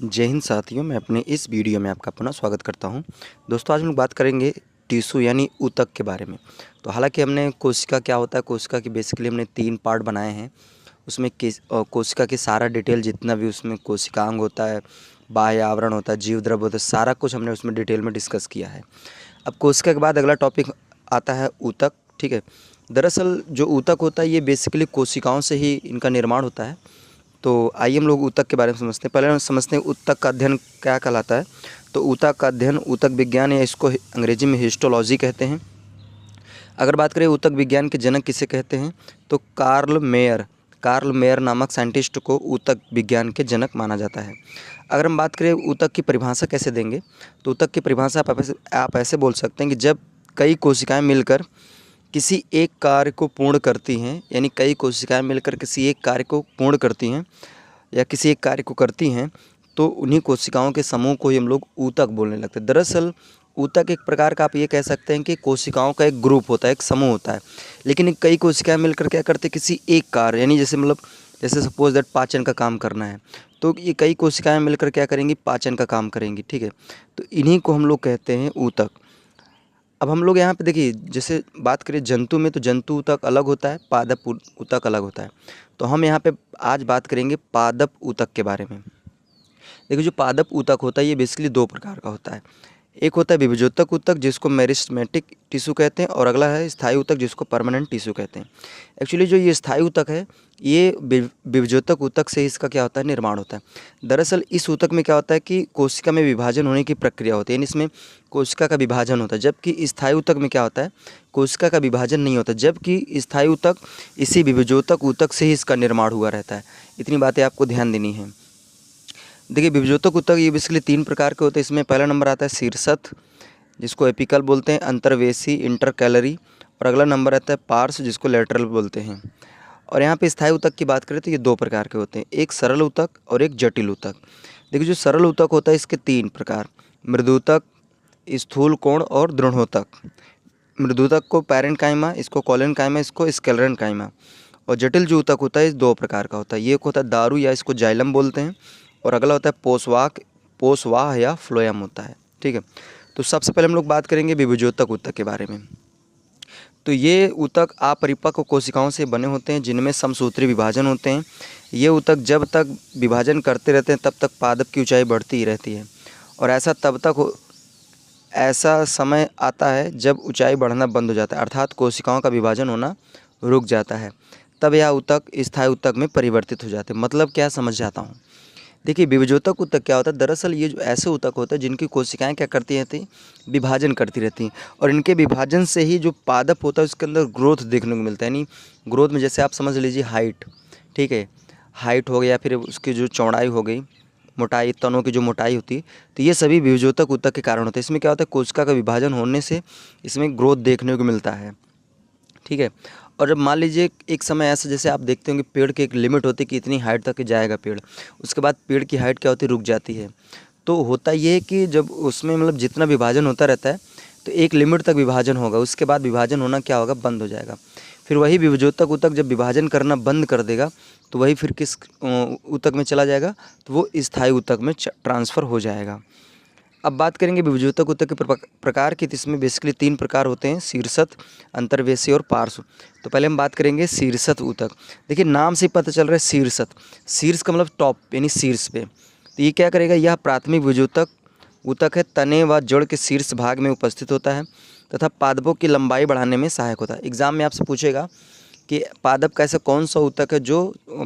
जय हिंद साथियों, मैं अपने इस वीडियो में आपका पुनः स्वागत करता हूं। दोस्तों, आज हम लोग बात करेंगे टिश्यू यानी ऊतक के बारे में। तो हालांकि हमने कोशिका क्या होता है, कोशिका की बेसिकली हमने 3 पार्ट बनाए हैं। उसमें कोशिका की सारा डिटेल जितना भी उसमें कोशिकांग होता है, बाह्य आवरण होता है, जीव द्रव्य होता है, सारा कुछ हमने उसमें डिटेल में डिस्कस किया है। अब कोशिका के बाद अगला टॉपिक आता है ऊतक। ठीक है, दरअसल जो ऊतक होता है ये बेसिकली कोशिकाओं से ही इनका निर्माण होता है। तो आइए हम लोग ऊतक के बारे में समझते हैं। पहले हम समझते हैं ऊतक का अध्ययन क्या कहलाता है। तो ऊतक का अध्ययन ऊतक विज्ञान या इसको अंग्रेजी में हिस्टोलॉजी कहते हैं। अगर बात करें ऊतक विज्ञान के जनक किसे कहते हैं, तो कार्ल मेयर नामक साइंटिस्ट को ऊतक विज्ञान के जनक माना जाता है। अगर हम बात करें ऊतक की परिभाषा कैसे देंगे, तो ऊतक की परिभाषा आप ऐसे बोल सकते हैं कि जब कई कोशिकाएं मिलकर किसी एक कार्य को पूर्ण करती हैं, यानी कई कोशिकाएं मिलकर किसी एक कार्य को पूर्ण करती हैं या किसी एक कार्य को करती हैं, तो उन्हीं कोशिकाओं के समूह को ही हम लोग ऊतक बोलने लगते हैं। दरअसल ऊतक एक प्रकार का आप ये कह सकते हैं कि कोशिकाओं का एक ग्रुप होता है, एक समूह होता है, लेकिन कई कोशिकाएं मिलकर क्या करते हैं, किसी एक कार्य यानी जैसे सपोज दैट पाचन का काम करना है, तो ये कई कोशिकाएं मिलकर क्या करेंगी, पाचन का काम करेंगी। ठीक है, तो इन्हीं को हम लोग कहते हैं ऊतक। अब हम लोग यहाँ पे देखिए, जैसे बात करें जंतु में, तो जंतु ऊतक अलग होता है, पादप ऊतक अलग होता है। तो हम यहाँ पे आज बात करेंगे पादप ऊतक के बारे में। देखिए, जो पादप ऊतक होता है ये बेसिकली 2 प्रकार का होता है। एक होता है विभजोतक ऊतक जिसको मेरिस्टेमेटिक टिश्यू कहते हैं, और अगला है स्थायी ऊतक जिसको परमानेंट टिश्यू कहते हैं। एक्चुअली जो ये स्थायी ऊतक है ये विभजोतक ऊतक से इसका क्या होता है, निर्माण होता है। दरअसल इस ऊतक में क्या होता है कि कोशिका में विभाजन होने की प्रक्रिया होती है, यानी इसमें कोशिका का विभाजन होता है। जबकि स्थायी ऊतक में क्या होता है, कोशिका का विभाजन नहीं होता, जबकि स्थायी ऊतक इसी विभजोतक ऊतक से ही इसका निर्माण हुआ रहता है। इतनी बातें आपको ध्यान देनी है। देखिए, विभजोतक ऊतक ये बेसिकली 3 प्रकार के होते हैं। इसमें पहला नंबर आता है शीर्षस्थ जिसको एपिकल बोलते हैं, अंतर्वेशी इंटरकैलरी, और अगला नंबर आता है पार्श्व जिसको लेटरल बोलते हैं। और यहाँ पे स्थायी ऊतक की बात करें तो ये 2 प्रकार के होते हैं, एक सरल ऊतक और एक जटिल ऊतक। देखिए, जो सरल ऊतक होता है इसके 3 प्रकार, मृदूतक, स्थूल कोण और दृढ़ोतक। मृदूतक को पैरेन्काइमा, इसको कोलेनकाइमा, इसको स्क्लेरेन्काइमा। और जटिल जो ऊतक होता है इस 2 प्रकार का होता है, ये एक होता है दारू या इसको जाइलम बोलते हैं, और अगला होता है पोषवाह या फ्लोएम होता है। ठीक है, तो सबसे पहले हम लोग बात करेंगे विभजोतक ऊतक के बारे में। तो ये ऊतक अपरिपक्व कोशिकाओं से बने होते हैं जिनमें समसूत्री विभाजन होते हैं। ये ऊतक जब तक विभाजन करते रहते हैं तब तक पादप की ऊंचाई बढ़ती ही रहती है, और ऐसा समय आता है जब ऊंचाई बढ़ना बंद हो जाता है, अर्थात कोशिकाओं का विभाजन होना रुक जाता है। तब यह ऊतक स्थायी ऊतक में परिवर्तित हो जाते हैं। मतलब क्या, समझ जाता हूँ। देखिए, विभजोतक ऊतक क्या होता है, दरअसल ये जो ऐसे ऊतक होते हैं जिनकी कोशिकाएं क्या करती रहती हैं, विभाजन करती रहती हैं, और इनके विभाजन से ही जो पादप होता है उसके अंदर ग्रोथ देखने को मिलता है। यानी ग्रोथ में जैसे आप समझ लीजिए हाइट, ठीक है, हाइट हो गया, फिर उसकी जो चौड़ाई हो गई, मोटाई, तनों की जो मोटाई होती है, तो ये सभी विभजोतक ऊतक के कारण होते हैं। इसमें क्या होता है, कोशिका का विभाजन होने से इसमें ग्रोथ देखने को मिलता है। ठीक है, और जब मान लीजिए एक समय ऐसा, जैसे आप देखते होंगे पेड़ की एक लिमिट होती है कि इतनी हाइट तक जाएगा पेड़, उसके बाद पेड़ की हाइट क्या होती है, रुक जाती है। तो होता ये है कि जब उसमें जितना विभाजन होता रहता है तो एक लिमिट तक विभाजन होगा, उसके बाद विभाजन होना क्या होगा, बंद हो जाएगा। फिर वही विभजोतक ऊतक जब विभाजन करना बंद कर देगा तो वही फिर किस ऊतक में चला जाएगा, तो वो स्थायी ऊतक में ट्रांसफ़र हो जाएगा। अब बात करेंगे विभजोतक ऊतक के प्रकार की, तो इसमें बेसिकली 3 प्रकार होते हैं, शीर्षस्थ, अंतर्वेशी और पार्श्व। तो पहले हम बात करेंगे शीर्षस्थ ऊतक। देखिए, नाम से पता चल रहा है शीर्षस्थ, शीर्ष का मतलब टॉप यानी शीर्ष पे। तो ये क्या करेगा, यह प्राथमिक विभजोतक ऊतक है, तने व जड़ के शीर्ष भाग में उपस्थित होता है तथा पादपों की लंबाई बढ़ाने में सहायक होता है। एग्जाम में आपसे पूछेगा कि पादप का ऐसा कौन सा ऊतक है जो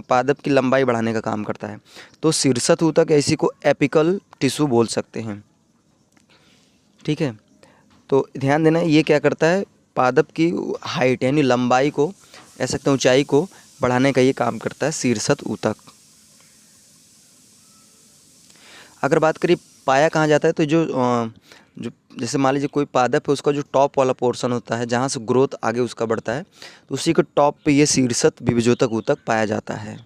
पादप की लंबाई बढ़ाने का काम करता है, तो शीर्षस्थ ऊतक है, इसी को एपिकल टिश्यू बोल सकते हैं। ठीक है, तो ध्यान देना, ये क्या करता है, पादप की हाइट यानी लंबाई को, कह सकते हैं ऊंचाई को बढ़ाने का ये काम करता है शीर्षस्थ ऊतक। अगर बात करें पाया कहाँ जाता है, तो जो जैसे मान लीजिए कोई पादप है, उसका जो टॉप वाला पोर्शन होता है जहाँ से ग्रोथ आगे उसका बढ़ता है, तो उसी के टॉप पे ये शीर्षस्थ विभजोतक ऊतक पाया जाता है।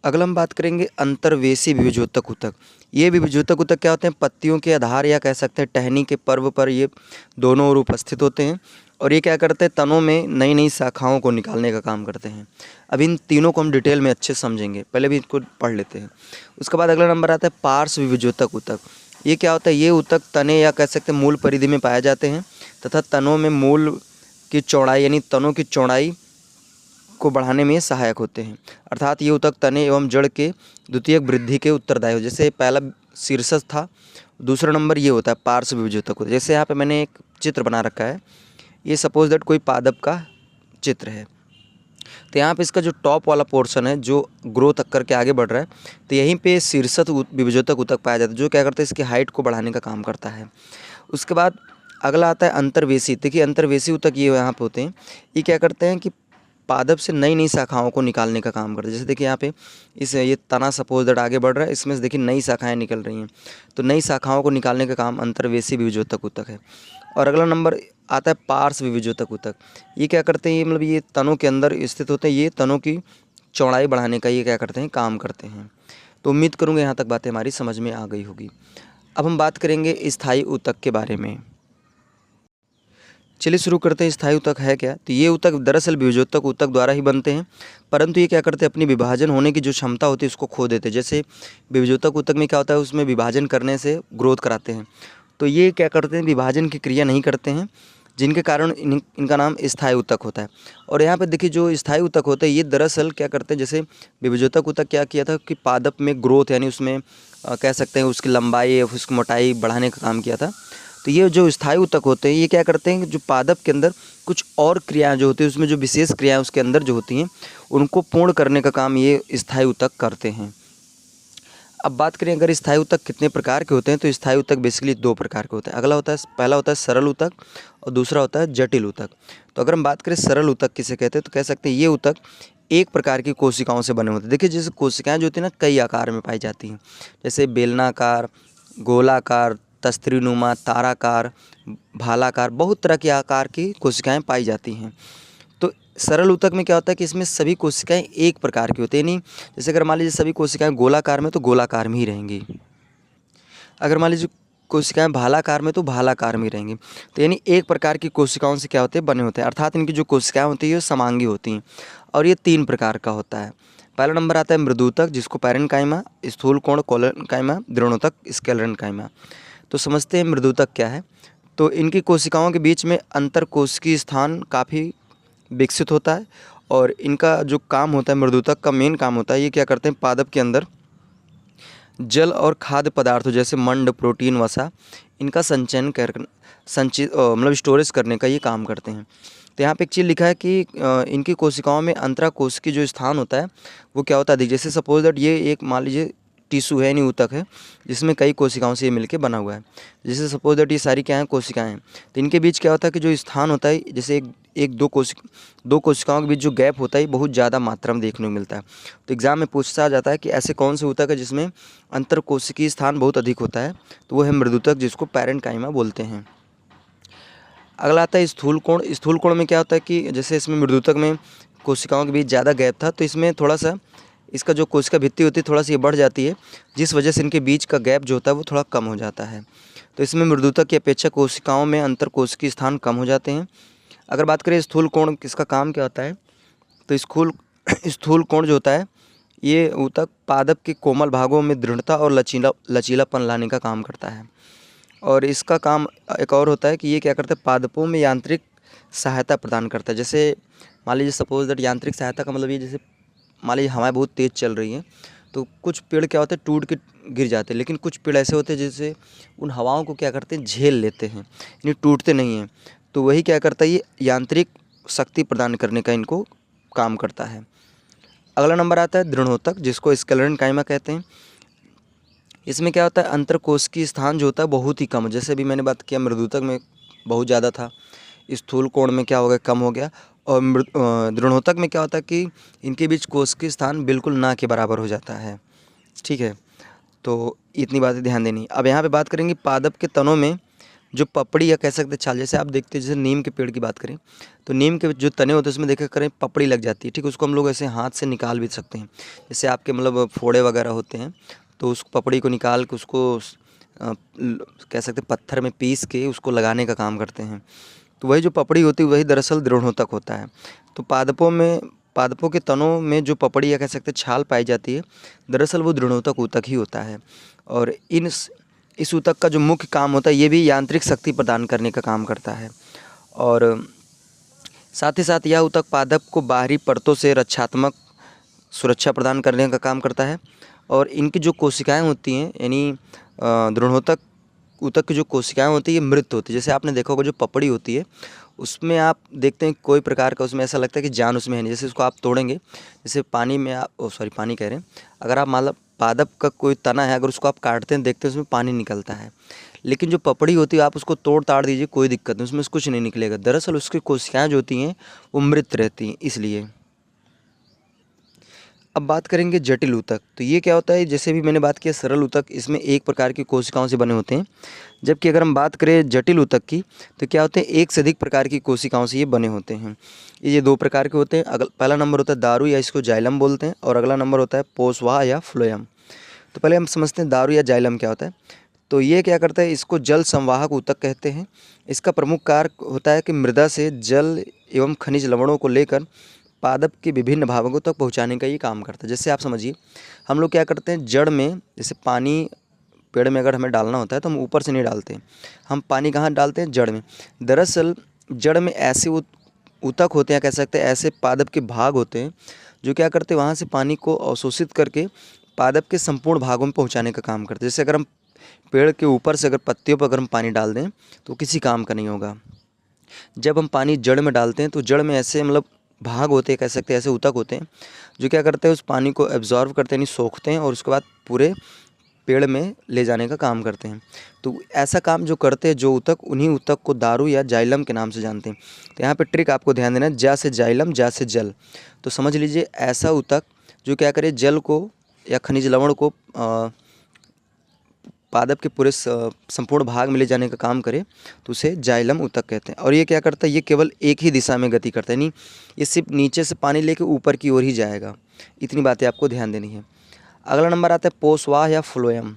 अगला हम बात करेंगे अंतर्वेशी विभजोतक ऊतक। ये विभजोतक ऊतक क्या होते हैं, पत्तियों के आधार या कह सकते हैं टहनी के पर्व पर ये दोनों ओर उपस्थित होते हैं, और ये क्या करते हैं, तनों में नई नई शाखाओं को निकालने का काम करते हैं। अब इन तीनों को हम डिटेल में अच्छे से समझेंगे, पहले भी इसको पढ़ लेते हैं। उसके बाद अगला नंबर आता है पार्श्व विभजोतक ऊतक। ये क्या होता है, ये ऊतक तने या कह सकते हैं मूल परिधि में पाए जाते हैं तथा तनों में मूल की चौड़ाई यानी तनों की चौड़ाई को बढ़ाने में सहायक होते हैं। अर्थात ये ऊतक तने एवं जड़ के द्वितीयक वृद्धि के उत्तरदायी हो। जैसे पहला शीर्षक था, दूसरा नंबर ये होता है पार्श्व विभजोतक ऊतक। जैसे यहाँ पे मैंने एक चित्र बना रखा है, ये सपोज दैट कोई पादप का चित्र है, तो यहाँ पे इसका जो टॉप वाला पोर्शन है जो ग्रोथ करके आगे बढ़ रहा है, तो यहीं पे शीर्षक विभजोतक ऊतक पाया जाता है, जो क्या करता है इसकी हाइट को बढ़ाने का काम करता है। उसके बाद अगला आता है अंतर्वेशी। देखिए अंतर्वेशी ऊतक ये यहाँ पे होते हैं, ये क्या करते हैं कि पादप से नई नई शाखाओं को निकालने का काम करते हैं। जैसे देखिए यहाँ पे ये तना सपोज दैट आगे बढ़ रहा है, इसमें से देखिए नई शाखाएँ निकल रही हैं, तो नई शाखाओं को निकालने का काम अंतर्वेशी विभजोतक ऊतक है। और अगला नंबर आता है पार्श्व विभजोतक ऊतक। ये क्या करते हैं, ये मतलब ये तनों के अंदर स्थित होते हैं, ये तनों की चौड़ाई बढ़ाने का ये क्या करते हैं, काम करते हैं। तो उम्मीद करूँगा यहाँ तक बातें हमारी समझ में आ गई होगी। अब हम बात करेंगे स्थायी ऊतक के बारे में। चलिए शुरू करते हैं, स्थायी ऊतक है क्या। तो ये ऊतक दरअसल विभजोतक ऊतक द्वारा ही बनते हैं, परंतु ये क्या करते हैं, अपनी विभाजन होने की जो क्षमता होती है उसको खो देते हैं। जैसे विभजोतक ऊतक में क्या होता है, उसमें विभाजन करने से ग्रोथ कराते हैं, तो ये क्या करते हैं, विभाजन की क्रिया नहीं करते हैं, जिनके कारण इनका नाम स्थायी ऊतक होता है। और यहाँ पे देखिए जो स्थायी ऊतक होते हैं ये दरअसल क्या करते हैं, जैसे विभजोतक ऊतक क्या किया था कि पादप में ग्रोथ यानी उसमें कह सकते हैं उसकी लंबाई या उसकी मोटाई बढ़ाने का काम किया था। तो ये जो स्थायी ऊतक होते हैं ये क्या करते हैं, जो पादप के अंदर कुछ और क्रियाएं जो होती हैं, उसमें जो विशेष क्रियाएं उसके अंदर जो होती हैं उनको पूर्ण करने का काम ये स्थायी ऊतक करते हैं। अब बात करें अगर स्थायी ऊतक कितने प्रकार के होते हैं, तो स्थायी ऊतक बेसिकली दो प्रकार के होते हैं। अगला होता है, पहला होता है सरल ऊतक और दूसरा होता है जटिल ऊतक। तो अगर हम बात करें सरल ऊतक किसे कहते हैं, तो कह सकते हैं ये ऊतक एक प्रकार की कोशिकाओं से बने होते हैं। देखिए जैसे कोशिकाएं जो होती हैं ना कई आकार में पाई जाती हैं, जैसे बेलनाकार, गोलाकार, तस्त्रीनुमा, ताराकार, भालाकार, बहुत तरह के आकार की कोशिकाएं पाई जाती हैं। तो सरल ऊतक में क्या होता है कि इसमें सभी कोशिकाएं एक प्रकार की होती हैं, यानी जैसे अगर मान लीजिए सभी कोशिकाएं गोलाकार में तो गोलाकार में ही रहेंगी, अगर मान लीजिए कोशिकाएं भालाकार में तो भालाकार में ही रहेंगी। तो यानी एक प्रकार की कोशिकाओं से क्या होते हैं, बने होते हैं, अर्थात इनकी जो कोशिकाएं होती हैं ये समांगी होती हैं। और ये तीन प्रकार का होता है। पहला नंबर आता है मृदूतक, जिसको पैरेन्काइमा, स्थूल कोण कोलेनकाइमा, दृढ़ोतक स्क्लेरेन्काइमा। तो समझते हैं मृदूतक क्या है। तो इनकी कोशिकाओं के बीच में अंतर कोशिकीय स्थान काफ़ी विकसित होता है, और इनका जो काम होता है, मृदूतक का मेन काम होता है, ये क्या करते हैं, पादप के अंदर जल और खाद्य पदार्थों जैसे मंड, प्रोटीन, वसा, इनका संचयन कर संचित मतलब स्टोरेज करने का ये काम करते हैं। तो यहाँ पे एक चीज़ लिखा है कि इनकी कोशिकाओं में अंतराकोशिकीय जो स्थान होता है वो क्या होता है, जैसे सपोज दैट ये एक मान लीजिए टिश्यू है यानी ऊतक है, जिसमें कई कोशिकाओं से ये मिलके बना हुआ है। जैसे सपोज दैट ये सारी क्या हैं, कोशिकाएं हैं, तो इनके बीच क्या होता है कि जो स्थान होता है, जैसे दो कोशिकाओं के बीच जो गैप होता है बहुत ज़्यादा मात्रा में देखने को मिलता है। तो एग्जाम में पूछा जाता है कि ऐसे कौन से ऊतक है जिसमें अंतर कोशिकीय स्थान बहुत अधिक होता है, तो वो है मृदूतक, जिसको पैरेन्काइमा बोलते हैं। अगला आता है स्थूल कोण। स्थूल कोण में क्या होता है कि जैसे इसमें मृदूतक में कोशिकाओं के बीच ज़्यादा गैप था, तो इसमें थोड़ा सा इसका जो कोशिका भित्ति होती है थोड़ा सी ये बढ़ जाती है, जिस वजह से इनके बीच का गैप जो होता है वो थोड़ा कम हो जाता है। तो इसमें मृदूतक की अपेक्षा कोशिकाओं में अंतर कोशिकीय स्थान कम हो जाते हैं। अगर बात करें स्थूल कोण किसका काम क्या होता है, तो स्थूल कोण जो होता है ये ऊतक पादप के कोमल भागों में दृढ़ता और लचीलापन लाने का काम करता है। और इसका काम एक और होता है कि ये क्या करता है, पादपों में यांत्रिक सहायता प्रदान करता है। जैसे मान लीजिए सपोज दैट यांत्रिक सहायता का मतलब ये, जैसे मान लीजिए हवाएं बहुत तेज़ चल रही हैं, तो कुछ पेड़ क्या होते हैं टूट के गिर जाते हैं, लेकिन कुछ पेड़ ऐसे होते हैं जैसे उन हवाओं को क्या करते हैं, झेल लेते हैं, यानी टूटते नहीं हैं। तो वही क्या करता है, ये यांत्रिक शक्ति प्रदान करने का इनको काम करता है। अगला नंबर आता है दृढ़ोतक, जिसको स्क्लेरेन्काइमा कहते हैं। इसमें क्या होता है, अंतरकोशिकीय स्थान जो होता है बहुत ही कम, जैसे अभी मैंने बात किया मृदूतक में बहुत ज़्यादा था, स्थूल कोण में क्या हो गया, कम हो गया, और दृढ़ोतक में क्या होता है कि इनके बीच कोशिकीय स्थान बिल्कुल ना के बराबर हो जाता है। ठीक है, तो इतनी बातें ध्यान देनी। अब यहाँ पे बात करेंगे पादप के तनों में जो पपड़ी या कह सकते छाल, जैसे आप देखते हैं जैसे नीम के पेड़ की बात करें तो नीम के जो तने होते हैं उसमें देखा करें पपड़ी लग जाती है। ठीक, उसको हम लोग ऐसे हाथ से निकाल भी सकते हैं, जैसे आपके मतलब फोड़े वगैरह होते हैं तो उस पपड़ी को निकाल के उसको कह सकते पत्थर में पीस के उसको लगाने का काम करते हैं। तो वही जो पपड़ी होती है वही दरअसल दृढ़ोतक होता है। तो पादपों के तनों में जो पपड़ी या कह सकते हैं छाल पाई जाती है, दरअसल वो दृढ़ोतक ऊतक ही होता है। और इस ऊतक का जो मुख्य काम होता है ये भी यांत्रिक शक्ति प्रदान करने का काम करता है। और साथ ही साथ यह ऊतक पादप को बाहरी परतों से रक्षात्मक सुरक्षा प्रदान करने का काम करता है। और इनकी जो कोशिकाएं होती हैं, यानी दृढ़ोतक ऊतक की जो कोशिकाएं होती है ये मृत होती है। जैसे आपने देखा होगा जो पपड़ी होती है उसमें आप देखते हैं कोई प्रकार का उसमें ऐसा लगता है कि जान उसमें है नहीं। जैसे उसको आप तोड़ेंगे, जैसे पानी में आप पानी कह रहे हैं, अगर आप मतलब पादप का कोई तना है, अगर उसको आप काटते हैं देखते हैं उसमें पानी निकलता है। लेकिन जो पपड़ी होती है आप उसको तोड़ ताड़ दीजिए, कोई दिक्कत नहीं, उसमें से कुछ नहीं निकलेगा। दरअसल उसकी कोशिकाएं जो होती हैं वो मृत रहती हैं इसलिए। अब बात करेंगे जटिल ऊतक। तो ये क्या होता है, जैसे भी मैंने बात किया सरल ऊतक, इसमें एक प्रकार की कोशिकाओं से बने होते हैं। जबकि अगर हम बात करें जटिल ऊतक की तो क्या होते हैं, एक से अधिक प्रकार की कोशिकाओं से ये बने होते हैं। ये दो प्रकार के होते हैं। पहला नंबर होता है दारू या इसको जाइलम बोलते हैं, और अगला नंबर होता है पोषवाह या फ्लोएम। तो पहले हम समझते हैं दारू या जाइलम क्या होता है। तो ये क्या करता है, इसको जल संवाहक ऊतक कहते हैं। इसका प्रमुख कार्य होता है कि मृदा से जल एवं खनिज लवणों को लेकर पादप के विभिन्न भागों तक पहुंचाने का ये काम करता है। जैसे आप समझिए, हम लोग क्या करते हैं, जड़ में जैसे पानी पेड़ में अगर हमें डालना होता है तो हम ऊपर से नहीं डालते हैं, हम पानी कहाँ डालते हैं, जड़ में। दरअसल जड़ में ऐसे ऊतक होते हैं, कह सकते हैं ऐसे पादप के भाग होते हैं जो क्या करते हैं, वहाँ से पानी को अवशोषित करके पादप के संपूर्ण भागों में पहुँचाने का काम करते हैं। जैसे अगर हम पेड़ के ऊपर से अगर पत्तियों पर अगर हम पानी डाल दें तो किसी काम का नहीं होगा। जब हम पानी जड़ में डालते हैं तो जड़ में ऐसे मतलब भाग होते हैं, कह सकते हैं ऐसे ऊतक होते हैं जो क्या करते हैं, उस पानी को एब्जॉर्व करते हैं, यानी सोखते हैं, और उसके बाद पूरे पेड़ में ले जाने का काम करते हैं। तो ऐसा काम जो करते हैं जो ऊतक, उन्हीं ऊतक को दारू या जाइलम के नाम से जानते हैं। तो यहाँ पे ट्रिक आपको ध्यान देना है, जा से जाइलम, जा से जल। तो समझ लीजिए ऐसा ऊतक जो क्या करे, जल को या खनिज लवण को पादप के पूरे संपूर्ण भाग में ले जाने का काम करे तो उसे जाइलम ऊतक कहते हैं। और ये क्या करता है, ये केवल एक ही दिशा में गति करता है, नहीं ये सिर्फ नीचे से पानी लेके ऊपर की ओर ही जाएगा। इतनी बातें आपको ध्यान देनी है। अगला नंबर आता है पोषवाह या फ्लोएम।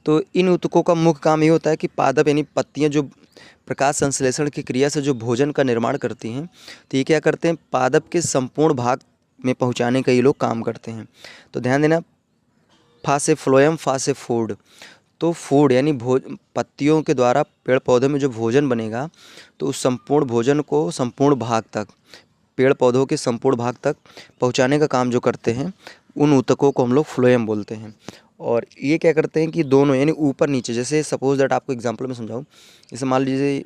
तो इन ऊतकों का मुख्य काम ये होता है कि पादप यानी पत्तियां जो प्रकाश संश्लेषण की क्रिया से जो भोजन का निर्माण करती हैं, तो ये क्या करते हैं, पादप के संपूर्ण भाग में पहुँचाने का ये लोग काम करते हैं। तो ध्यान देना, फा से फ्लोएम, फा से फूड। तो फूड यानी पत्तियों के द्वारा पेड़ पौधों में जो भोजन बनेगा तो उस संपूर्ण भोजन को संपूर्ण भाग तक, पेड़ पौधों के संपूर्ण भाग तक पहुंचाने का काम जो करते हैं उन ऊतकों को हम लोग फ्लोएम बोलते हैं। और ये क्या करते हैं कि दोनों यानी ऊपर नीचे, जैसे सपोज दैट आपको एग्जांपल में समझाऊं, जैसे मान लीजिए,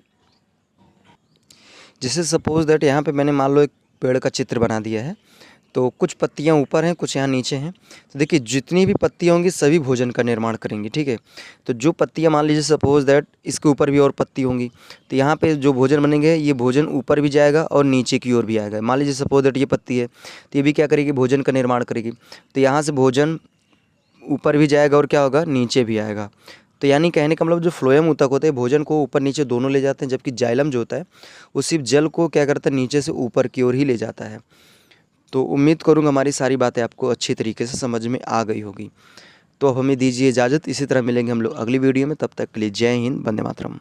जैसे सपोज दैट यहाँ पे मैंने मान लो एक पेड़ का चित्र बना दिया है, तो कुछ पत्तियाँ ऊपर हैं, कुछ यहाँ नीचे हैं। तो देखिए जितनी भी पत्तियाँ होंगी सभी भोजन का निर्माण करेंगी, ठीक है। तो जो पत्तियाँ मान लीजिए सपोज दैट इसके ऊपर भी और पत्ती होंगी, तो यहाँ पे जो भोजन बनेंगे ये भोजन ऊपर भी जाएगा और नीचे की ओर भी आएगा। मान लीजिए सपोज दैट ये पत्ती है तो ये भी क्या करेगी, भोजन का निर्माण करेगी। तो यहाँ से भोजन ऊपर भी जाएगा और क्या होगा, नीचे भी आएगा। तो यानी कहने का मतलब जो फ्लोएम ऊतक होते हैं भोजन को ऊपर नीचे दोनों ले जाते हैं, जबकि जाइलम जो होता है वो सिर्फ जल को क्या करता है, नीचे से ऊपर की ओर ही ले जाता है। तो उम्मीद करूँगा हमारी सारी बातें आपको अच्छी तरीके से समझ में आ गई होगी। तो अब हमें दीजिए इजाज़त, इसी तरह मिलेंगे हम लोग अगली वीडियो में। तब तक के लिए जय हिंद, वंदे मातरम।